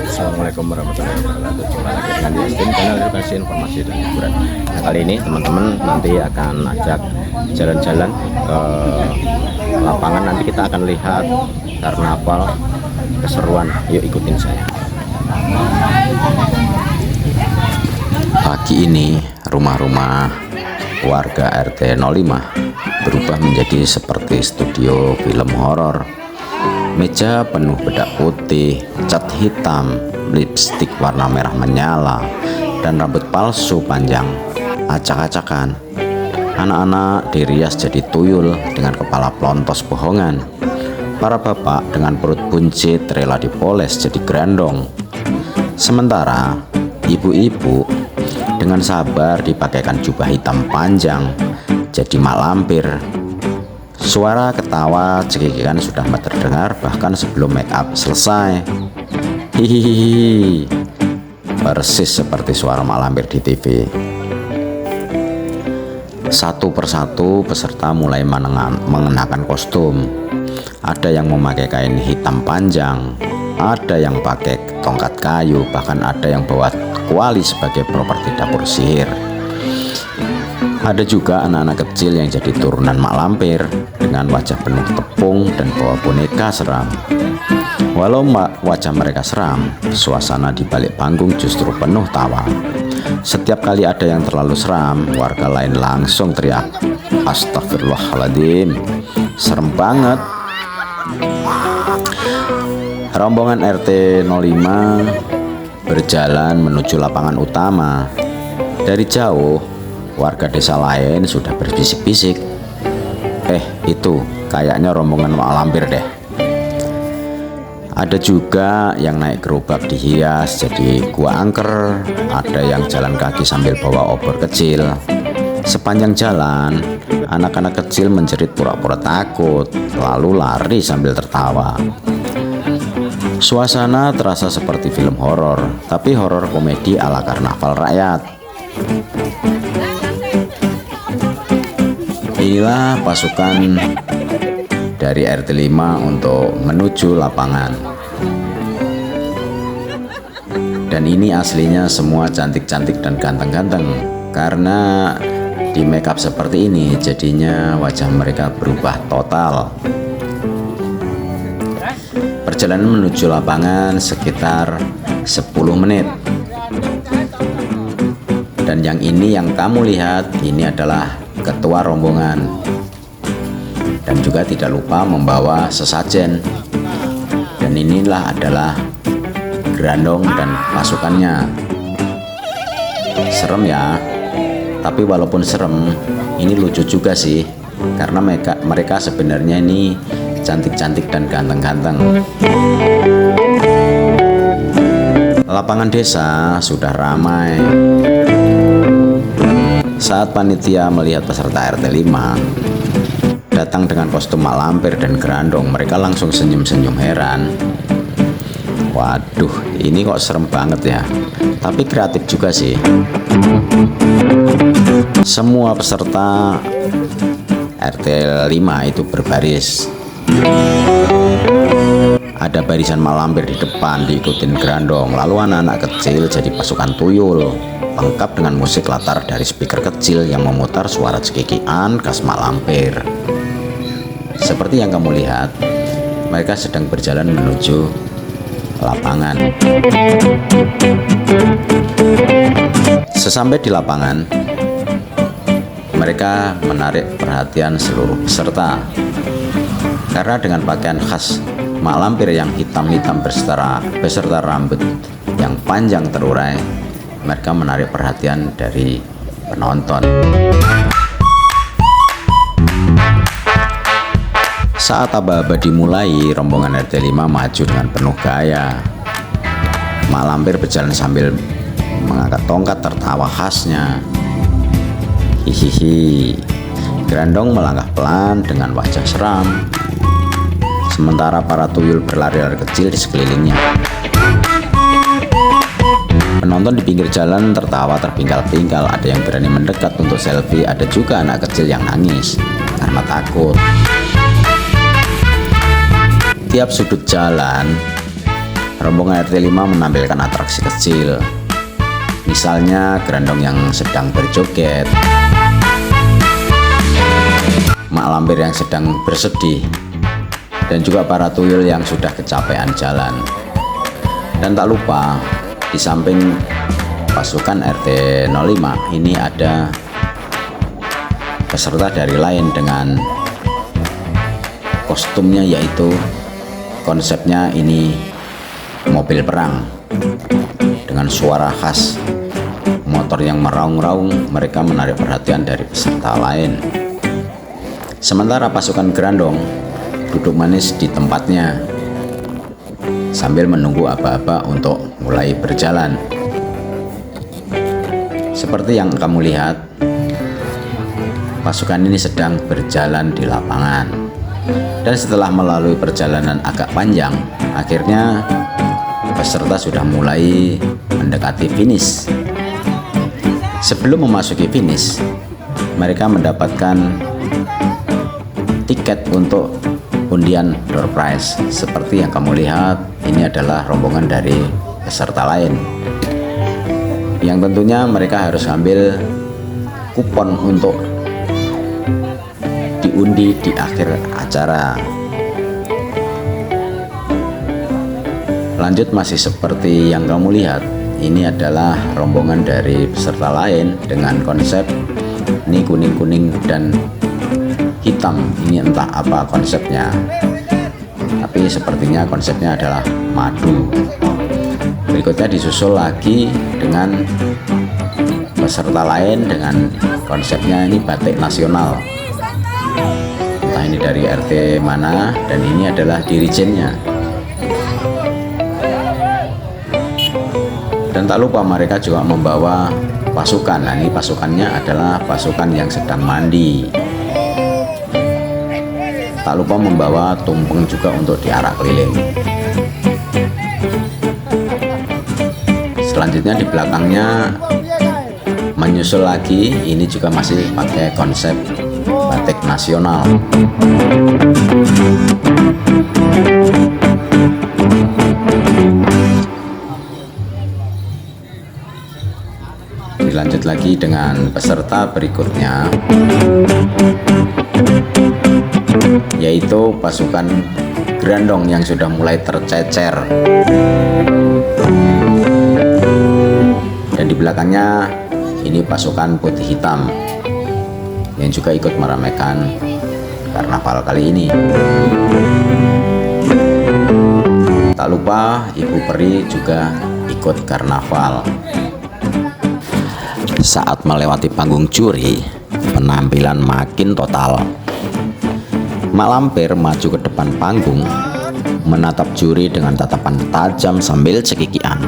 Assalamualaikum warahmatullahi wabarakatuh. Jumpa lagi dengan Yastin, channel edukasi informasi dan hiburan. Nah, kali ini teman-teman nanti akan ajak jalan-jalan ke lapangan. Nanti kita akan lihat karnaval keseruan. Yuk ikutin saya. Pagi ini rumah-rumah warga RT 05 berubah menjadi seperti studio film horor. Meja penuh bedak putih, cat hitam, lipstik warna merah menyala, dan rambut palsu panjang acak-acakan. Anak-anak dirias jadi tuyul dengan kepala pelontos bohongan. Para bapak dengan perut buncit rela dipoles jadi grandong. Sementara ibu-ibu dengan sabar dipakaikan jubah hitam panjang jadi mak lampir. Suara ketawa cekikikan sudah terdengar bahkan sebelum make up selesai. Hihihi, persis seperti suara mak lampir di TV. Satu persatu peserta mulai mengenakan kostum. Ada yang memakai kain hitam panjang, ada yang pakai tongkat kayu, bahkan ada yang bawa kuali sebagai properti dapur sihir. Ada juga anak-anak kecil yang jadi turunan mak lampir dengan wajah penuh tepung dan bawa boneka seram. Walau wajah mereka seram, suasana di balik panggung justru penuh tawa. Setiap kali ada yang terlalu seram, warga lain langsung teriak, "Astagfirullahaladzim, serem banget." Rombongan RT 05 berjalan menuju lapangan utama. Dari jauh, warga desa lain sudah berbisik-bisik, itu kayaknya rombongan mak lampir deh." Ada juga yang naik gerobak dihias jadi gua angker, ada yang jalan kaki sambil bawa obor kecil. Sepanjang jalan, anak-anak kecil menjerit pura-pura takut, lalu lari sambil tertawa. Suasana terasa seperti film horor, tapi horor komedi ala karnaval rakyat. Inilah pasukan dari RT 5 untuk menuju lapangan. Dan ini aslinya semua cantik-cantik dan ganteng-ganteng. Karena di makeup seperti ini jadinya wajah mereka berubah total. Perjalanan menuju lapangan sekitar 10 menit. Dan yang ini yang kamu lihat ini adalah ketua rombongan. Dan juga tidak lupa membawa sesajen. Dan inilah adalah grandong dan pasukannya. Serem ya. Tapi walaupun serem, ini lucu juga sih. Karena mereka sebenarnya ini cantik-cantik dan ganteng-ganteng. Lapangan desa sudah ramai. Saat panitia melihat peserta RT 5 datang dengan kostum mak lampir dan grandong, mereka langsung senyum-senyum heran. Waduh, ini kok serem banget ya. Tapi kreatif juga sih. Semua peserta RT 5 itu berbaris. Ada barisan mak lampir di depan diikutin grandong. Lalu anak-anak kecil jadi pasukan tuyul, lengkap dengan musik latar dari speaker kecil yang memutar suara cekikian khas mak lampir. Seperti yang kamu lihat, mereka sedang berjalan menuju lapangan. Sesampai di lapangan, mereka menarik perhatian seluruh peserta. Karena dengan pakaian khas mak lampir yang hitam-hitam beserta rambut yang panjang terurai, mereka menarik perhatian dari penonton. Saat aba-aba dimulai, rombongan RT 5 maju dengan penuh gaya. Mak lampir berjalan sambil mengangkat tongkat tertawa khasnya. Hihihi. Grandong melangkah pelan dengan wajah seram. Sementara para tuyul berlari-lari kecil di sekelilingnya. Penonton di pinggir jalan tertawa terpingkal-pingkal. Ada yang berani mendekat untuk selfie. Ada juga anak kecil yang nangis karena takut. Tiap sudut jalan rombongan RT 5 menampilkan atraksi kecil, misalnya gerandong yang sedang berjoget, mak lampir yang sedang bersedih, dan juga para tuyul yang sudah kecapean jalan. Dan tak lupa, di samping pasukan RT 05 ini ada peserta dari lain dengan kostumnya, yaitu konsepnya ini mobil perang dengan suara khas motor yang meraung-raung. Mereka menarik perhatian dari peserta lain. Sementara pasukan gerandong duduk manis di tempatnya sambil menunggu aba-aba untuk mulai berjalan. Seperti yang kamu lihat, pasukan ini sedang berjalan di lapangan. Dan setelah melalui perjalanan agak panjang, akhirnya peserta sudah mulai mendekati finish. Sebelum memasuki finish, mereka mendapatkan tiket untuk undian door prize. Seperti yang kamu lihat, ini adalah rombongan dari peserta lain, yang tentunya mereka harus ambil kupon untuk diundi di akhir acara. Lanjut, masih seperti yang kamu lihat, ini adalah rombongan dari peserta lain dengan konsep ini kuning-kuning dan hitam. Ini entah apa konsepnya, tapi sepertinya konsepnya adalah madu. Berikutnya disusul lagi dengan peserta lain dengan konsepnya ini batik nasional. Entah ini dari RT mana, dan ini adalah dirijennya. Dan tak lupa mereka juga membawa pasukan. Nah, ini pasukannya adalah pasukan yang sedang mandi. Tak lupa membawa tumpeng juga untuk diarak keliling. Selanjutnya di belakangnya menyusul lagi, ini juga masih pakai konsep batik nasional. Dilanjut lagi dengan peserta berikutnya, yaitu pasukan gerandong yang sudah mulai tercecer. Dan di belakangnya ini pasukan putih hitam yang juga ikut meramaikan karnaval kali ini. Tak lupa Ibu Peri juga ikut karnaval. Saat melewati panggung juri, penampilan makin total. Mak lampir maju ke depan panggung, menatap juri dengan tatapan tajam sambil cekikian.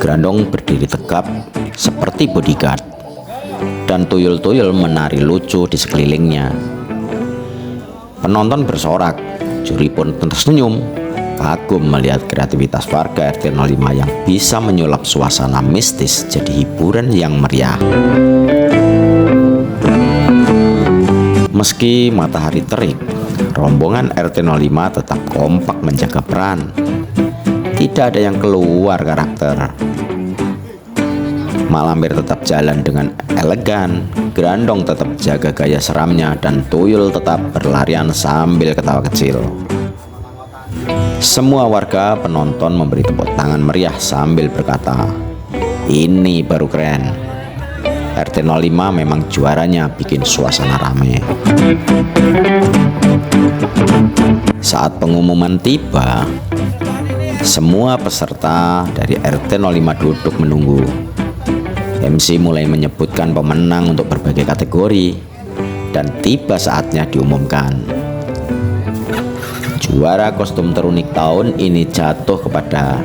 Gerandong berdiri tegap seperti bodyguard, dan tuyul-tuyul menari lucu di sekelilingnya. Penonton bersorak, juri pun tersenyum, kagum melihat kreativitas warga RT 05 yang bisa menyulap suasana mistis jadi hiburan yang meriah. Meski matahari terik, rombongan RT 05 tetap kompak menjaga peran. Tidak ada yang keluar karakter. Mak lampir tetap jalan dengan elegan, gerandong tetap jaga gaya seramnya, dan tuyul tetap berlarian sambil ketawa kecil. Semua warga penonton memberi tepuk tangan meriah sambil berkata, "Ini baru keren. RT 05 memang juaranya bikin suasana rame." Saat pengumuman tiba, semua peserta dari RT 05 duduk menunggu. MC mulai menyebutkan pemenang untuk berbagai kategori, dan tiba saatnya diumumkan. Juara kostum terunik tahun ini jatuh kepada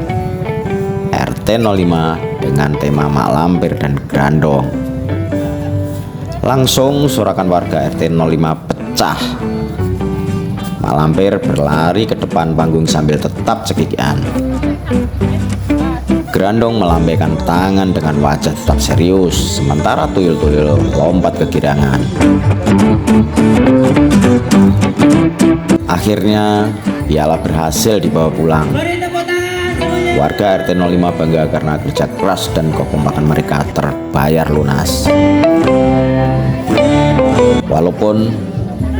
RT 05 dengan tema mak lampir dan gerandong. Langsung sorakan warga RT 05 pecah. Mak lampir berlari ke depan panggung sambil tetap cekikian. Gerandong melambaikan tangan dengan wajah tetap serius, sementara tuyul-tuyul lompat ke girangan. Akhirnya piala berhasil dibawa pulang. Warga RT 05 bangga karena kerja keras dan kekompakan mereka terbayar lunas. Walaupun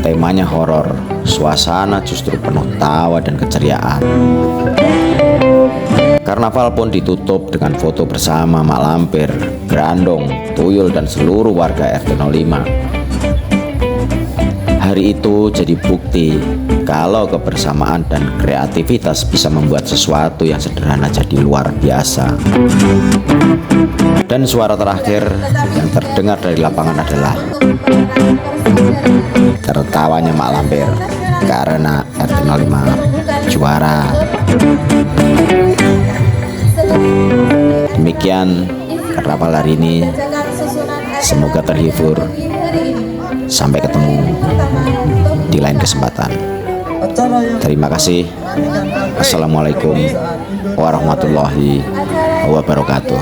temanya horor, suasana justru penuh tawa dan keceriaan. Karnaval pun ditutup dengan foto bersama Mak Lampir, Grandong, Tuyul, dan seluruh warga RT 05. Hari itu jadi bukti kalau kebersamaan dan kreativitas bisa membuat sesuatu yang sederhana jadi luar biasa. Dan suara terakhir yang terdengar dari lapangan adalah tertawanya Mak Lampir karena RT 05 juara. Demikian karnaval hari ini, semoga terhibur. Sampai ketemu di lain kesempatan. Terima kasih. Assalamualaikum warahmatullahi wabarakatuh.